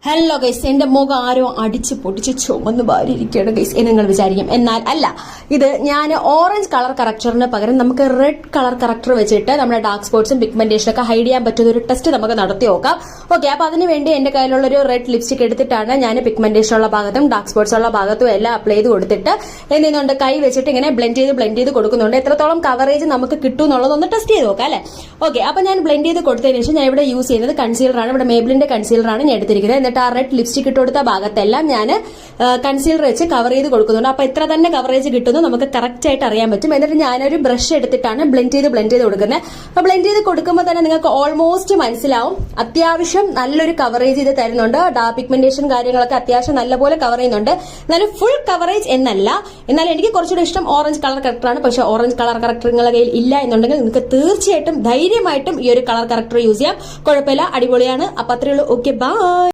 Hello guys, എന്റെ മുഖം ആരോ അടിച്ച് പൊട്ടിച്ച് ചുമന്ന് വാരിയിരിക്കുകയാണ് ഗൈസ് എന്ന് നിങ്ങൾ വിചാരിക്കും. എന്നാൽ അല്ല, ഇത് ഞാൻ ഓറഞ്ച് കളർ കറക്ടറിന് പകരം നമുക്ക് റെഡ് കളർ കറക്ടർ വെച്ചിട്ട് നമ്മുടെ ഡാർക്ക് സ്പോട്ട്സും പിഗ്മെന്റേഷനും ഒക്കെ ഹൈഡ് ചെയ്യാൻ പറ്റുന്ന ഒരു ടെസ്റ്റ് നമുക്ക് നടത്തി നോക്കാം. ഓക്കെ, അപ്പൊ അതിനുവേണ്ടി എന്റെ കയ്യിലുള്ള ഒരു റെഡ് ലിപ്സ്റ്റിക് എടുത്തിട്ടാണ് ഞാൻ പിഗ്മെന്റേഷൻ ഉള്ള ഭാഗത്തും ഡാർക്ക് സ്പോട്ട്സ് ഉള്ള ഭാഗത്തും എല്ലാം അപ്ലൈ ചെയ്ത് കൊടുത്തിട്ട് എന്തുകൊണ്ട് കൈ വെച്ചിട്ട് ഇങ്ങനെ ബ്ലെൻഡ് ചെയ്ത് കൊടുക്കുന്നുണ്ട്. എത്രത്തോളം കവറേജ് നമുക്ക് കിട്ടും എന്നുള്ളതൊന്ന് ടെസ്റ്റ് ചെയ്ത് നോക്കാം അല്ലെ. ഓക്കെ, അപ്പൊ ഞാൻ ബ്ലെൻഡ് ചെയ്ത് കൊടുത്തതിന് ശേഷം ഞാൻ ഇവിടെ യൂസ് ചെയ്യുന്നത് കൺസീലറാണ്. ഇവിടെ മേബിളിന്റെ കൺസീലറാണ് ഞാൻ എടുത്തിരിക്കുന്നത്. ആ റെഡ് ലിപ്സ്റ്റിക് ഇട്ട് കൊടുത്ത ഭാഗത്തെല്ലാം ഞാൻ കൺസീലർ വെച്ച് കവർ ചെയ്ത് കൊടുക്കുന്നുണ്ട്. അപ്പൊ എത്ര തന്നെ കവറേജ് കിട്ടുന്നു നമുക്ക് കറക്റ്റ് ആയിട്ട് അറിയാൻ പറ്റും. എന്നിട്ട് ഞാനൊരു ബ്രഷ് എടുത്തിട്ടാണ് ബ്ലെൻഡ് ചെയ്ത് കൊടുക്കുന്നത്. അപ്പൊ ബ്ലെൻഡ് ചെയ്ത് കൊടുക്കുമ്പോൾ തന്നെ നിങ്ങൾക്ക് ഓൾമോസ്റ്റ് മനസ്സിലാവും അത്യാവശ്യം നല്ലൊരു കവറേജ് ഇത് തരുന്നുണ്ട്. പിഗ്മെന്റേഷൻ കാര്യങ്ങളൊക്കെ അത്യാവശ്യം നല്ലപോലെ കവർ ചെയ്യുന്നുണ്ട്. എന്നാലും ഫുൾ കവറേജ് എന്നല്ല. എന്നാൽ എനിക്ക് കുറച്ചുകൂടി ഇഷ്ടം ഓറഞ്ച് കളർ കറക്ടറാണ്. പക്ഷെ ഓറഞ്ച് കളർ കറക്ടർ നിങ്ങളുടെ കയ്യിൽ ഇല്ല എന്നുണ്ടെങ്കിൽ നിങ്ങൾക്ക് തീർച്ചയായിട്ടും ധൈര്യമായിട്ടും ഈ ഒരു കളർ കറക്ടർ യൂസ് ചെയ്യാം. കുഴപ്പമില്ല, അടിപൊളിയാണ്. അപ്പൊ അത്രയേ ഉള്ളൂ. Okay, by.